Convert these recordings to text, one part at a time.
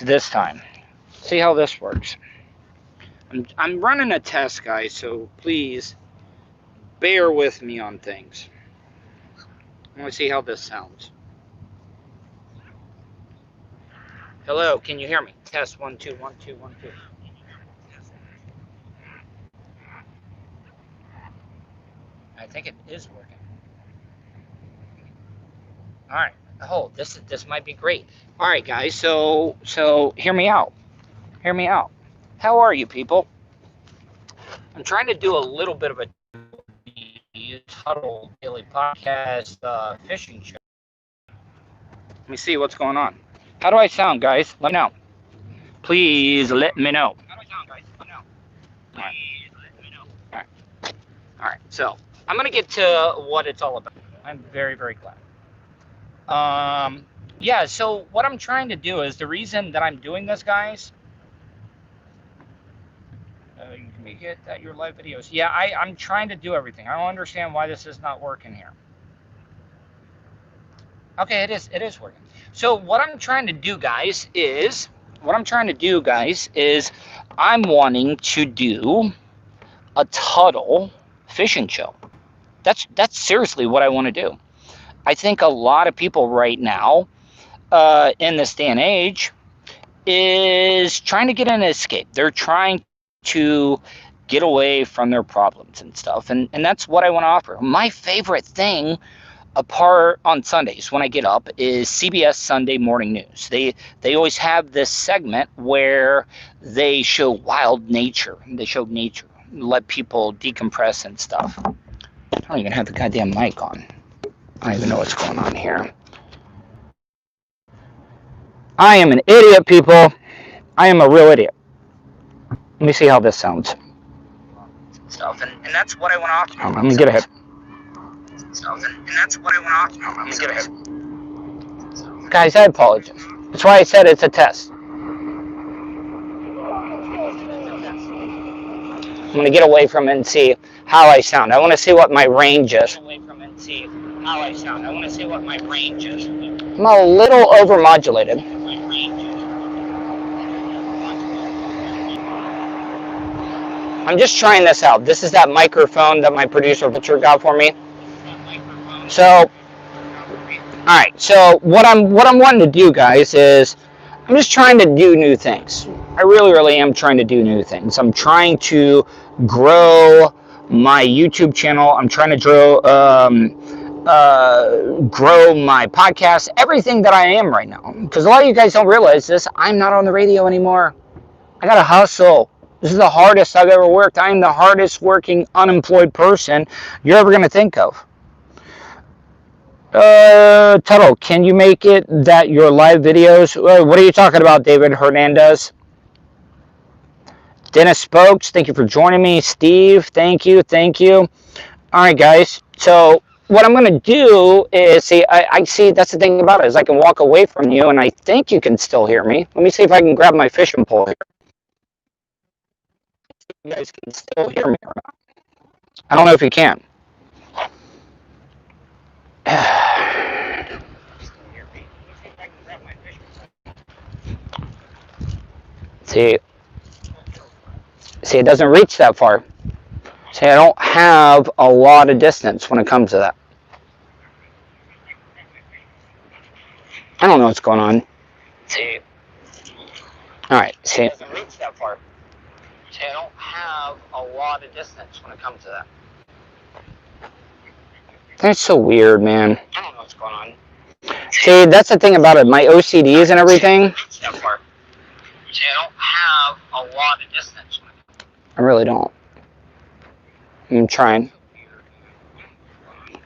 this time. See how this works. I'm running a test, guys, so please bear with me on things. I want to see how this sounds. Hello, can you hear me? Test 1 2 1 2 1 2. I think it is working. All right. Oh, this might be great. All right, guys. So hear me out. Hear me out. How are you, people? I'm trying to do a little bit of a Tuddle daily podcast fishing show. Let me see what's going on. How do I sound, guys? Let me know. Please let me know. How do I sound, guys? Let me know. Please let me know. All right. All right. So I'm gonna get to what it's all about. I'm very, very glad. Yeah. So what I'm trying to do is the reason that I'm doing this, guys. You can make it at your live videos. Yeah, I'm trying to do everything. I don't understand why this is not working here. Okay, it is working. So what I'm trying to do, guys, is I'm wanting to do a Tuddle fishing show. That's seriously what I want to do. I think a lot of people right now, in this day and age, is trying to get an escape. They're trying to get away from their problems and stuff, and that's what I want to offer. My favorite thing apart on Sundays when I get up is CBS Sunday Morning News. They always have this segment where they show wild nature. They show nature, let people decompress and stuff. I don't even have the goddamn mic on. I don't even know what's going on here. I am an idiot, people. I am a real idiot. Let me see how this sounds. Stuff, and that's what I want to offer. Let me get ahead. Stuff, and that's what I want to offer. Let me get ahead. Guys, I apologize. That's why I said it's a test. I'm going to get away from it and see how I sound. I want to see what my range is. I'm a little overmodulated. I'm just trying this out. This is that microphone that my producer Richard got for me. So, all right. So what I'm wanting to do, guys, is I'm just trying to do new things. I really am trying to do new things. I'm trying to grow my YouTube channel. I'm trying to grow my podcast, everything that I am right now. Because a lot of you guys don't realize this. I'm not on the radio anymore. I got to hustle. This is the hardest I've ever worked. I am the hardest working unemployed person you're ever going to think of. Tuddle, can you make it that your live videos? What are you talking about, David Hernandez? Dennis Spokes, thank you for joining me. Steve, thank you. All right, guys. So what I'm going to do is, see, I see that's the thing about it, is I can walk away from you, and I think you can still hear me. Let me see if I can grab my fishing pole here. You guys can still hear me or not. I don't know if you can. See, it doesn't reach that far. See, I don't have a lot of distance when it comes to that. I don't know what's going on. See. All right, see. It doesn't reach that far. See, I don't have a lot of distance when it comes to that. That's so weird, man. I don't know what's going on. See, that's the thing about it. My OCDs and everything. See, I don't have a lot of distance. I really don't. I'm trying.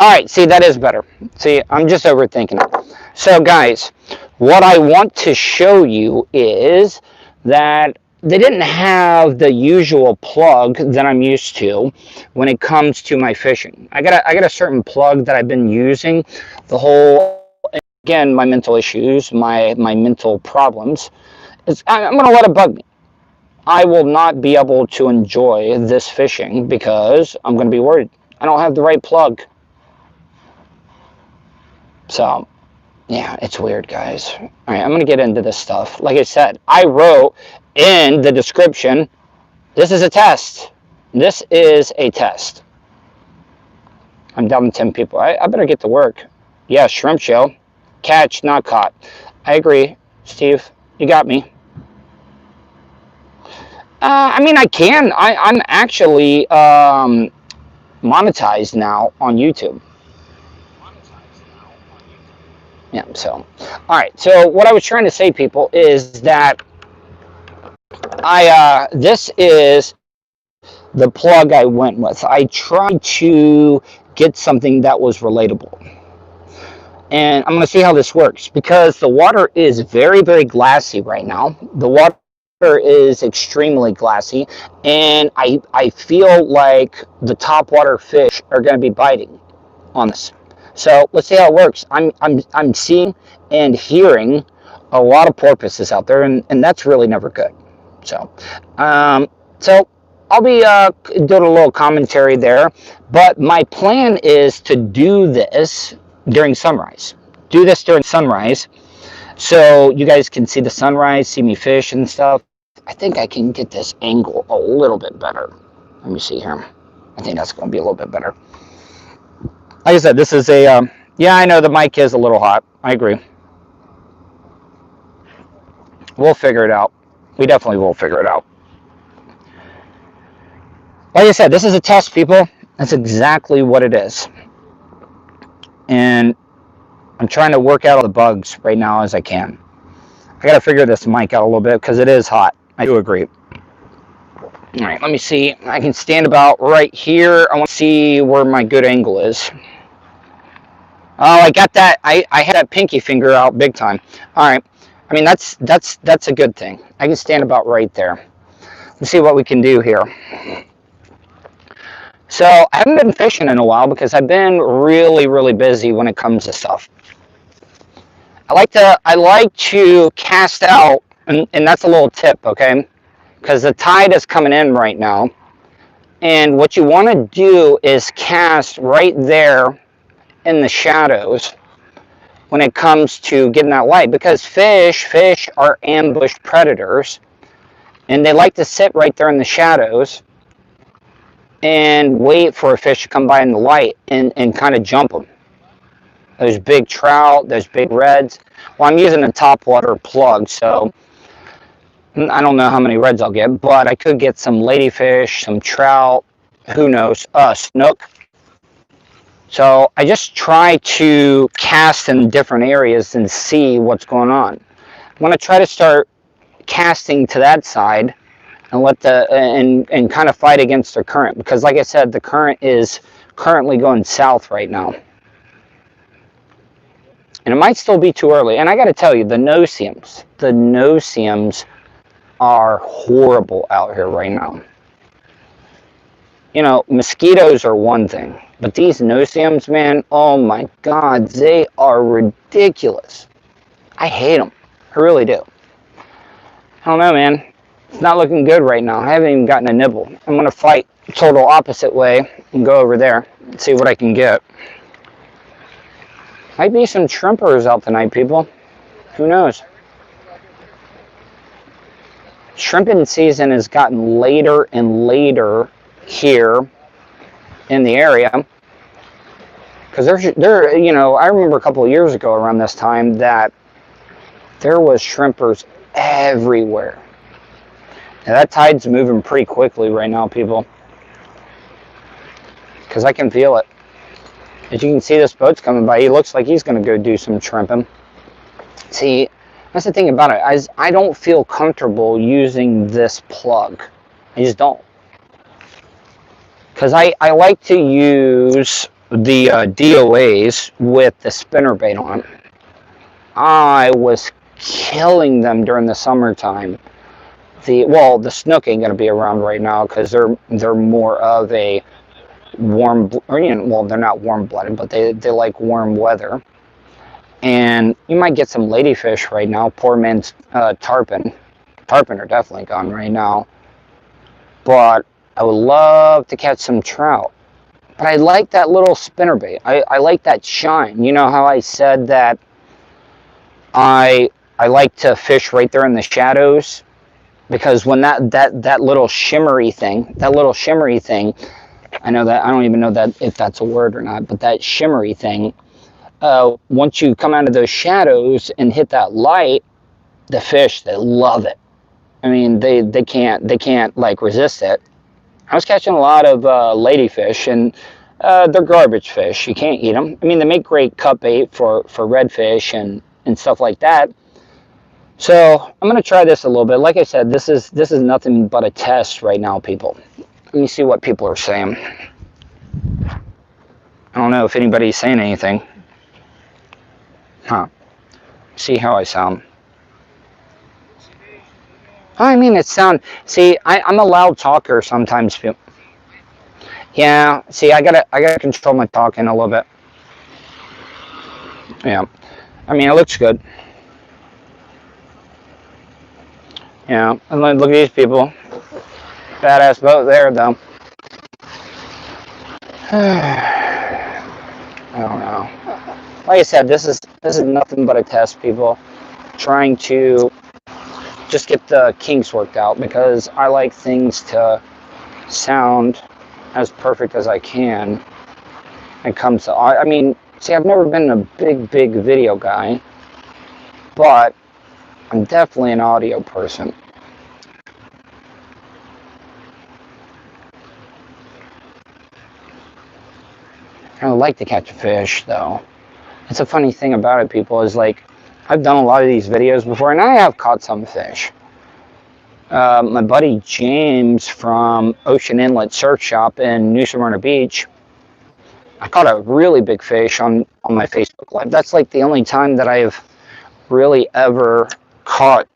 All right, see, that is better. See, I'm just overthinking it. So, guys, what I want to show you is that they didn't have the usual plug that I'm used to when it comes to my fishing. I got a certain plug that I've been using the whole, again, my mental issues, my mental problems. I'm going to let it bug me. I will not be able to enjoy this fishing because I'm going to be worried. I don't have the right plug. So, Yeah, it's weird, guys. All right, I'm going to get into this stuff. Like I said, I wrote in the description, this is a test. This is a test. I'm down to 10 people. I better get to work. Yeah, shrimp shell. Catch, not caught. I agree, Steve. You got me. I mean, I can. I'm actually monetized now on YouTube. Yeah, so. All right, so what I was trying to say, people, is that this is the plug I went with. I tried to get something that was relatable. And I'm going to see how this works because the water is very, very glassy right now. The water is extremely glassy, and I feel like the topwater fish are going to be biting on this. So let's see how it works. I'm seeing and hearing a lot of porpoises out there, and that's really never good. So, so I'll be doing a little commentary there, but my plan is to do this during sunrise. Do this during sunrise, so you guys can see the sunrise, see me fish and stuff. I think I can get this angle a little bit better. Let me see here. I think that's going to be a little bit better. Like I said, this is a, yeah, I know the mic is a little hot. I agree. We'll figure it out. We definitely will figure it out. Like I said, this is a test, people. That's exactly what it is. And I'm trying to work out all the bugs right now as I can. I got to figure this mic out a little bit because it is hot. I do agree. All right, let me see. I can stand about right here. I want to see where my good angle is. Oh, I got that. I had that pinky finger out big time. All right. I mean, that's a good thing. I can stand about right there. Let's see what we can do here. So I haven't been fishing in a while because I've been really, really busy when it comes to stuff. I like to cast out, and that's a little tip, okay? Because the tide is coming in right now. And what you want to do is cast right there in the shadows when it comes to getting that light, because fish are ambush predators, and they like to sit right there in the shadows and wait for a fish to come by in the light and kind of jump them. Those big trout, those big reds. Well, I'm using a topwater plug, so I don't know how many reds I'll get, but I could get some ladyfish, some trout, who knows, snook. So I just try to cast in different areas and see what's going on. I'm going to try to start casting to that side and let and kind of fight against the current, because like I said, the current is currently going south right now. And it might still be too early. And I got to tell you, the no-see-ums are horrible out here right now. You know, mosquitoes are one thing, but these no-see-ums, man, oh my God, they are ridiculous. I hate them. I really do. I don't know, man. It's not looking good right now. I haven't even gotten a nibble. I'm going to fight total opposite way and go over there and see what I can get. Might be some shrimpers out tonight, people. Who knows? Shrimping season has gotten later and later here in the area, because you know, I remember a couple of years ago around this time that there was shrimpers everywhere. Now that tide's moving pretty quickly right now, people, because I can feel it. As you can see, this boat's coming by. He looks like he's going to go do some shrimping. See, that's the thing about it. I don't feel comfortable using this plug. I just don't. Because I like to use the DOAs with the spinnerbait on. I was killing them during the summertime. The snook ain't going to be around right now because they're more of a warm, or, you know, well, they're not warm-blooded, but they like warm weather. And you might get some ladyfish right now. Poor man's tarpon. Tarpon are definitely gone right now. But I would love to catch some trout. But I like that little spinnerbait. I like that shine. You know how I said that I like to fish right there in the shadows, because when that little shimmery thing, I know that, I don't even know that if that's a word or not, but that shimmery thing, once you come out of those shadows and hit that light, the fish, they love it. I mean, they can't like resist it. I was catching a lot of ladyfish, and they're garbage fish. You can't eat them. I mean, they make great cut bait for redfish and stuff like that. So I'm gonna try this a little bit. Like I said, this is nothing but a test right now, people. Let me see what people are saying. I don't know if anybody's saying anything. Huh. See how I sound. I mean, it sound. See, I'm a loud talker sometimes. Yeah. See, I gotta control my talking a little bit. Yeah. I mean, it looks good. Yeah. And look at these people. Badass boat there, though. I don't know. Like I said, this is nothing but a test, people. Trying to just get the kinks worked out, because I like things to sound as perfect as I can when it comes to, I mean, see, I've never been a big video guy, but I'm definitely an audio person. I would like to catch a fish, though. It's a funny thing about it, people, is like, I've done a lot of these videos before, and I have caught some fish. My buddy James from Ocean Inlet Surf Shop in New Smyrna Beach, I caught a really big fish on my Facebook Live. That's like the only time that I've really ever caught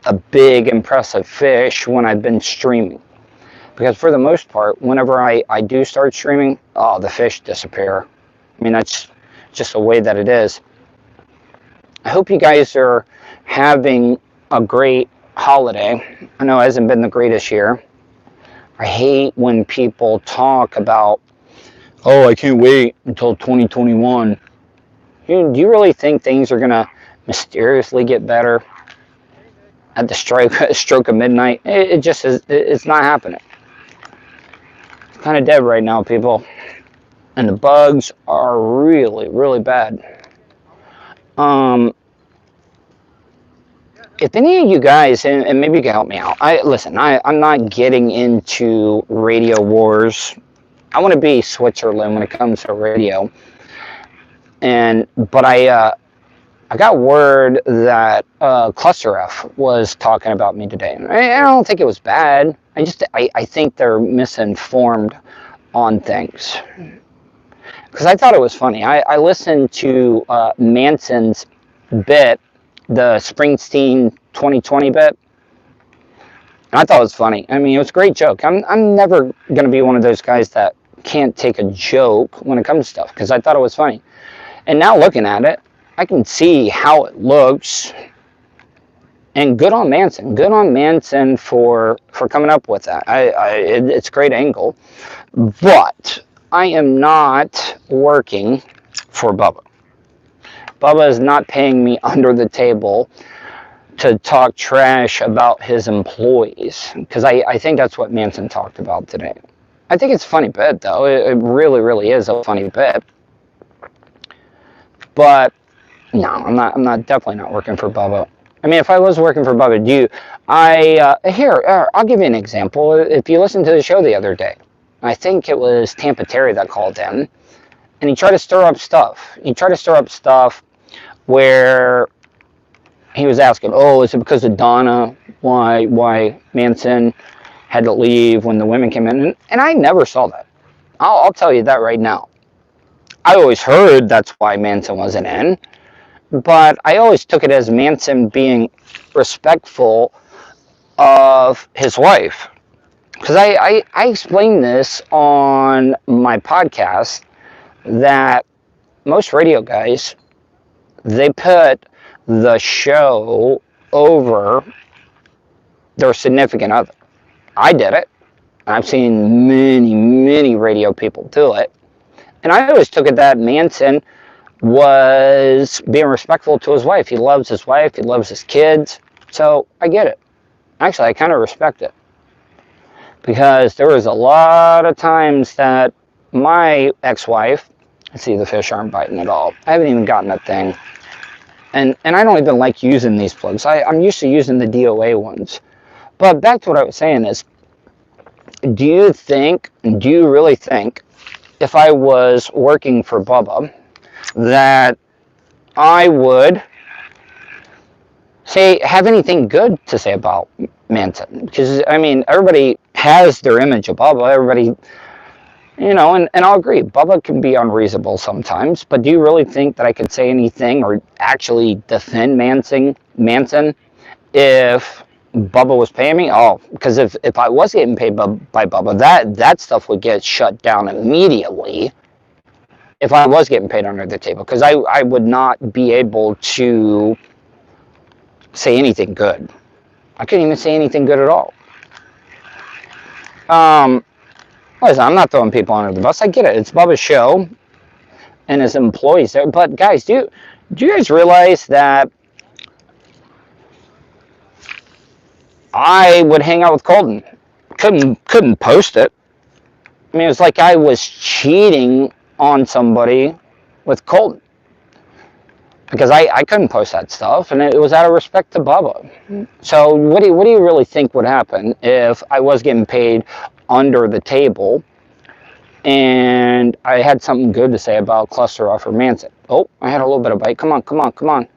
a big, impressive fish when I've been streaming. Because for the most part, whenever I do start streaming, oh, the fish disappear. I mean, that's just the way that it is. I hope you guys are having a great holiday. I know it hasn't been the greatest year. I hate when people talk about, oh, I can't wait until 2021. Do you really think things are going to mysteriously get better at the stroke of midnight? It just is. It's not happening. It's kind of dead right now, people. And the bugs are really bad. If any of you guys, and maybe you can help me out. I'm not getting into radio wars. I want to be Switzerland when it comes to radio. But I got word that Cluster F was talking about me today. I don't think it was bad. I think they're misinformed on things. Because I thought it was funny. I listened to Manson's bit, the Springsteen 2020 bit. And I thought it was funny. I mean, it was a great joke. I'm never going to be one of those guys that can't take a joke when it comes to stuff, because I thought it was funny. And now looking at it, I can see how it looks. And good on Manson. Good on Manson for coming up with that. It's a great angle. But I am not working for Bubba. Bubba is not paying me under the table to talk trash about his employees, because I think that's what Manson talked about today. I think it's a funny bit, though. It really is a funny bit. But no, I'm definitely not working for Bubba. I mean, if I was working for Bubba, I'll give you an example. If you listened to the show the other day, I think it was Tampa Terry that called in, and he tried to stir up stuff. He tried to stir up stuff where he was asking, oh, is it because of Donna why Manson had to leave when the women came in? And I never saw that. I'll tell you that right now. I always heard that's why Manson wasn't in, but I always took it as Manson being respectful of his wife. Because I explained this on my podcast, that most radio guys, they put the show over their significant other. I did it. I've seen many radio people do it. And I always took it that Manson was being respectful to his wife. He loves his wife. He loves his kids. So I get it. Actually, I kind of respect it. Because there was a lot of times that my ex-wife, I see the fish aren't biting at all. I haven't even gotten that thing. And I don't even like using these plugs. I'm used to using the DOA ones. But back to what I was saying is, do you really think, if I was working for Bubba, that I would have anything good to say about Manson? Because, I mean, everybody has their image of Bubba. Everybody, and I'll agree, Bubba can be unreasonable sometimes, but do you really think that I could say anything or actually defend Manson if Bubba was paying me? Oh, because if I was getting paid by Bubba, that stuff would get shut down immediately if I was getting paid under the table, because I would not be able to say anything good. I couldn't even say anything good at all. Listen, I'm not throwing people under the bus. I get it. It's Bubba's show and his employees there. But guys, do you guys realize that I would hang out with Colton? Couldn't post it. I mean, it was like I was cheating on somebody with Colton, because I couldn't post that stuff, and it was out of respect to Bubba. So what do you really think would happen if I was getting paid under the table and I had something good to say about Cluster Off or Manson? Oh, I had a little bit of bite. Come on.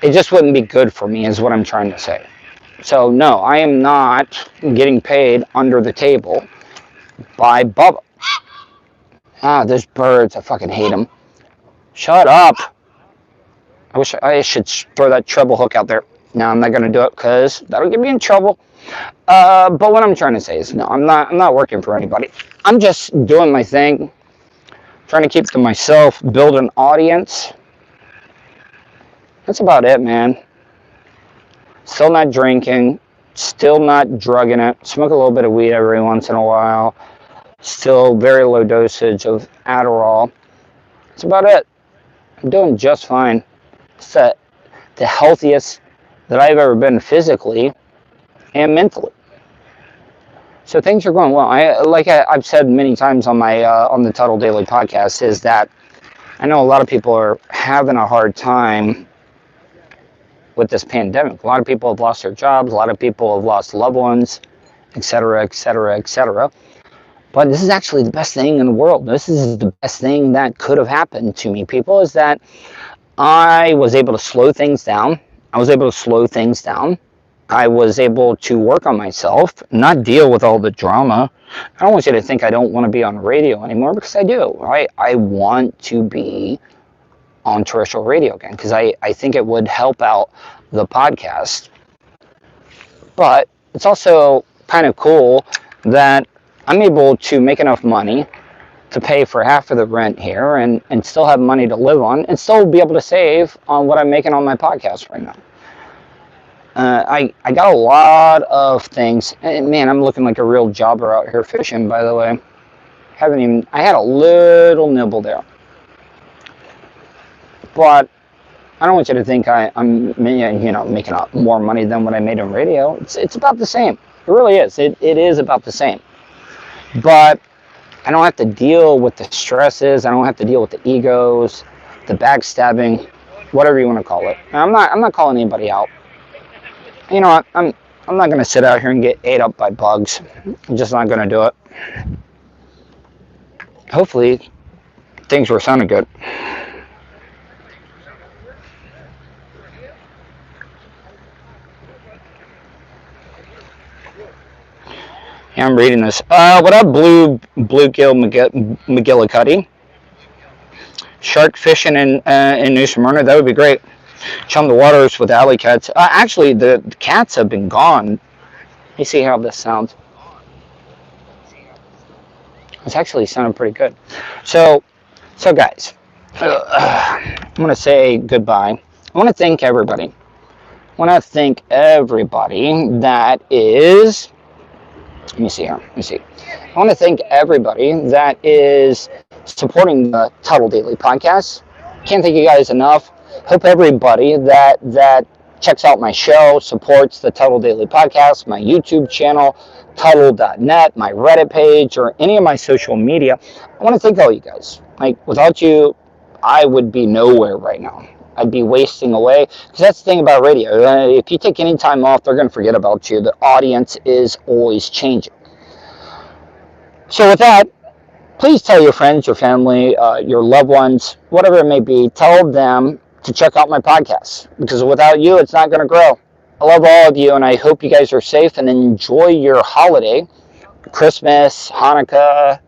It just wouldn't be good for me, is what I'm trying to say. So no, I am not getting paid under the table by Bubba. There's birds. I fucking hate them. Shut up. I wish I should throw that treble hook out there. No, I'm not going to do it because that'll get me in trouble. But what I'm trying to say is, no, I'm not working for anybody. I'm just doing my thing, trying to keep to myself, build an audience. That's about it, man. Still not drinking, still not drugging it. Smoke a little bit of weed every once in a while. Still very low dosage of Adderall. That's about it. I'm doing just fine. It's the healthiest that I've ever been physically and mentally. So things are going well. I've said many times on my on the Tuddle Daily podcast, is that I know a lot of people are having a hard time with this pandemic. A lot of people have lost their jobs. A lot of people have lost loved ones, etc., etc., etc. But this is actually the best thing in the world. This is the best thing that could have happened to me, people, is that I was able to slow things down. I was able to work on myself, not deal with all the drama. I don't want you to think I don't want to be on radio anymore, because I do. I want to be on terrestrial radio again, because I think it would help out the podcast. But it's also kind of cool that I'm able to make enough money to pay for half of the rent here and still have money to live on and still be able to save on what I'm making on my podcast right now. I got a lot of things. And man, I'm looking like a real jobber out here fishing, by the way. I had a little nibble there. But I don't want you to think I'm making more money than what I made on radio. It's about the same. It really is. It is about the same. But I don't have to deal with the stresses. I don't have to deal with the egos, the backstabbing, whatever you want to call it. I'm not calling anybody out. You know what? I'm not going to sit out here and get ate up by bugs. I'm just not going to do it. Hopefully, things were sounding good. Yeah, I'm reading this. What up, bluegill McGillicuddy? Shark fishing in New Smyrna, that would be great. Chum the waters with alley cats. Actually, the cats have been gone. Let me see how this sounds. It's actually sounding pretty good. So guys, I'm going to say goodbye. I want to thank everybody. I want to thank everybody that is... Let me see here. I want to thank everybody that is supporting the Tuddle Daily Podcast. Can't thank you guys enough. Hope everybody that checks out my show, supports the Tuddle Daily Podcast, my YouTube channel, Tuddle.net, my Reddit page, or any of my social media. I want to thank all you guys. Like, without you, I would be nowhere right now. I'd be wasting away. Because that's the thing about radio. If you take any time off, they're going to forget about you. The audience is always changing. So with that, please tell your friends, your family, your loved ones, whatever it may be, tell them to check out my podcast. Because without you, it's not going to grow. I love all of you, and I hope you guys are safe and enjoy your holiday. Christmas, Hanukkah,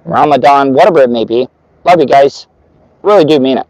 Ramadan, whatever it may be. Love you guys. Really do mean it.